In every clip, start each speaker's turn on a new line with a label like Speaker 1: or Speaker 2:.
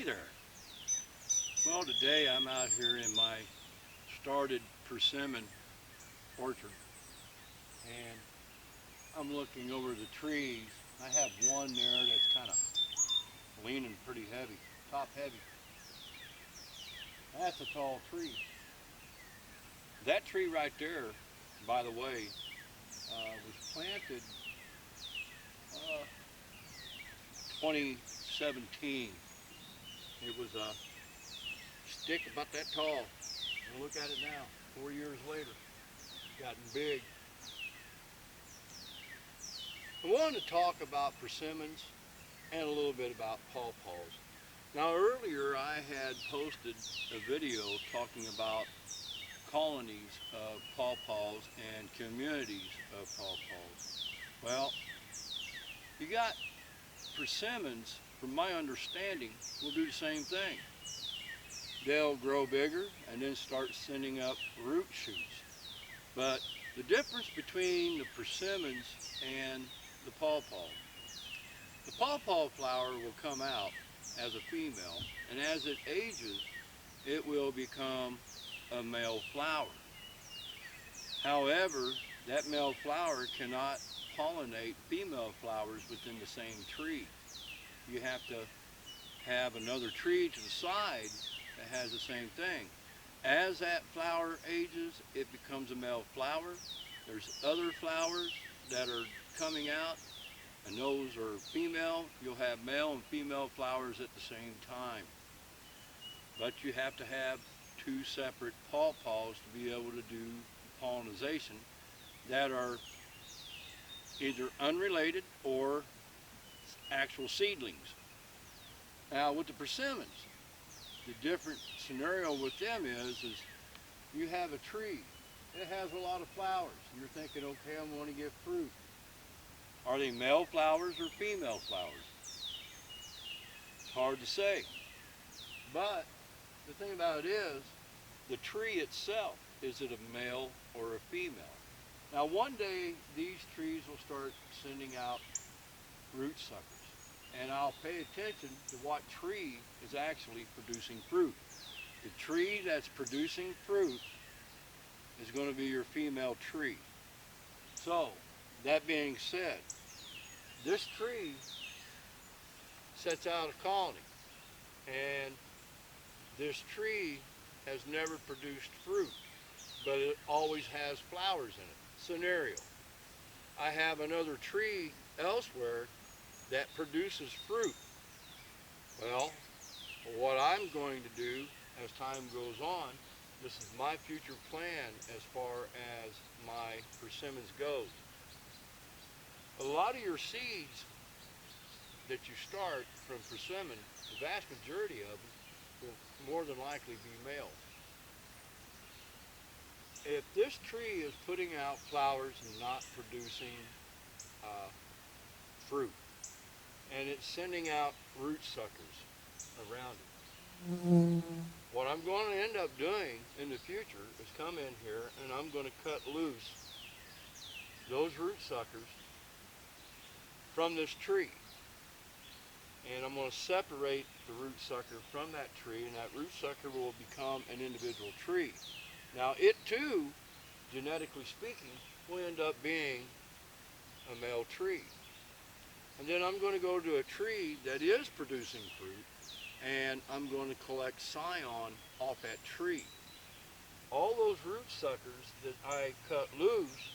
Speaker 1: Hey there. Well, today I'm out here in my started persimmon orchard and I'm looking over the trees. I have one there that's kind of leaning pretty heavy, top heavy. That's a tall tree. That tree right there, by the way, was planted uh, 2017. It was a stick about that tall. And look at it now, 4 years later, it's gotten big. I wanted to talk about persimmons and a little bit about pawpaws. Now earlier I had posted a video talking about colonies of pawpaws and communities of pawpaws. Well, you got persimmons, from my understanding, will do the same thing. They'll grow bigger and then start sending up root shoots. But the difference between the persimmons and the pawpaw flower will come out as a female, and as it ages, it will become a male flower. However, that male flower cannot pollinate female flowers within the same tree. You have to have another tree to the side that has the same thing. As that flower ages, it becomes a male flower. There's other flowers that are coming out, and those are female. You'll have male and female flowers at the same time. But you have to have two separate pawpaws to be able to do pollination that are either unrelated or actual seedlings. Now with the persimmons, the different scenario with them is you have a tree. It has a lot of flowers. You're thinking, okay, I'm going to get fruit. Are they male flowers or female flowers? It's hard to say. But the thing about it is, the tree itself, is it a male or a female? Now one day, these trees will start sending out root suckers. And I'll pay attention to what tree is actually producing fruit. The tree that's producing fruit is going to be your female tree. So, that being said, this tree sets out a colony, and this tree has never produced fruit, but it always has flowers in it. Scenario: I have another tree elsewhere that produces fruit. Well, what I'm going to do as time goes on, this is my future plan as far as my persimmons goes. A lot of your seeds that you start from persimmon, the vast majority of them will more than likely be male. If this tree is putting out flowers and not producing fruit, and it's sending out root suckers around it, what I'm going to end up doing in the future is come in here and I'm going to cut loose those root suckers from this tree. And I'm going to separate the root sucker from that tree, and that root sucker will become an individual tree. Now it too, genetically speaking, will end up being a male tree. And then I'm going to go to a tree that is producing fruit, and I'm going to collect scion off that tree. All those root suckers that I cut loose,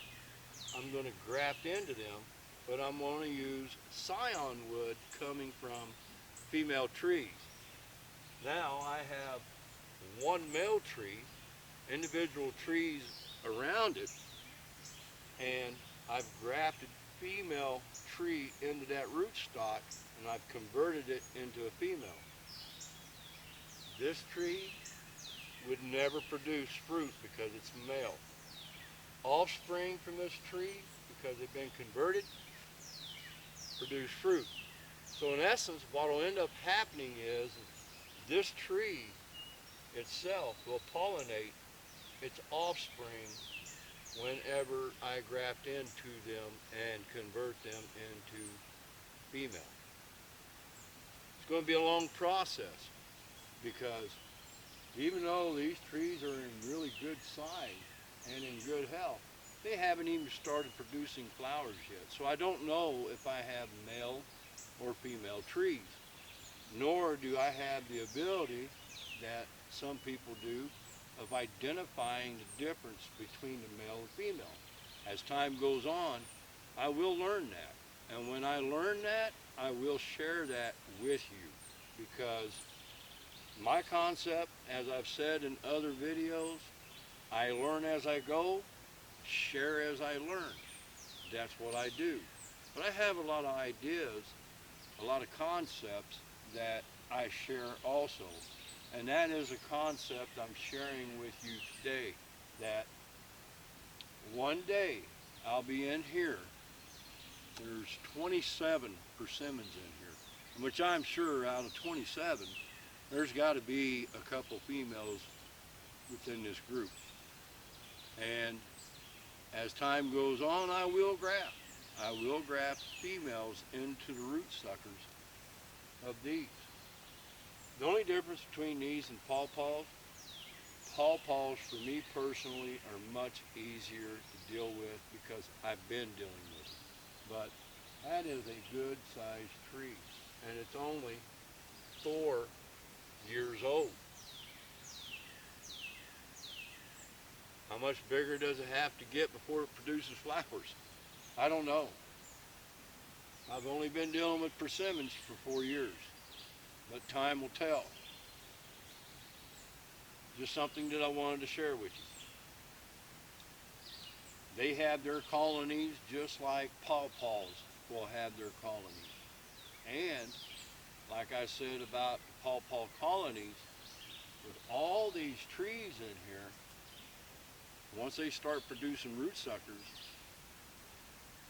Speaker 1: I'm going to graft into them, but I'm going to use scion wood coming from female trees. Now I have one male tree, individual trees around it, and I've grafted female tree into that rootstock, and I've converted it into a female. This tree would never produce fruit because it's male. Offspring from this tree, because they've been converted, produce fruit. So in essence, what will end up happening is this tree itself will pollinate its offspring whenever I graft into them and convert them into female. It's going to be a long process. because even though these trees are in really good size and in good health, they haven't even started producing flowers yet. So I don't know if I have male or female trees, nor do I have the ability that some people do of identifying the difference between the male and female. As time goes on, I will learn that. And when I learn that, I will share that with you, because my concept, as I've said in other videos, I learn as I go, share as I learn. That's what I do. But I have a lot of ideas, a lot of concepts that I share also. And that is a concept I'm sharing with you today, that one day I'll be in here. There's 27 persimmons in here, which I'm sure out of 27, there's got to be a couple females within this group. And as time goes on, I will graft females into the root suckers of these. The only difference between these and pawpaws, pawpaws for me personally are much easier to deal with because I've been dealing with them. But that is a good sized tree, and it's only 4 years old. How much bigger does it have to get before it produces flowers? I don't know. I've only been dealing with persimmons for 4 years, but time will tell. Just something that I wanted to share with you. They have their colonies just like pawpaws will have their colonies. And like I said about the pawpaw colonies, with all these trees in here, once they start producing root suckers,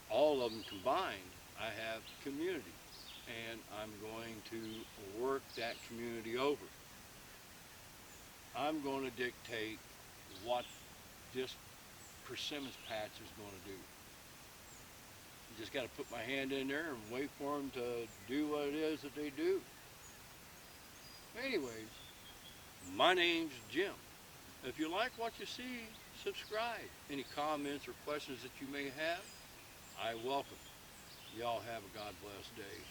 Speaker 1: all of them combined, I have community. And I'm going to work that community over. I'm going to dictate what this persimmons patch is going to do. You just got to put my hand in there and wait for them to do what it is that they do. Anyways, my name's Jim. If you like what you see, subscribe. Any comments or questions that you may have, I welcome. Y'all have a God bless day.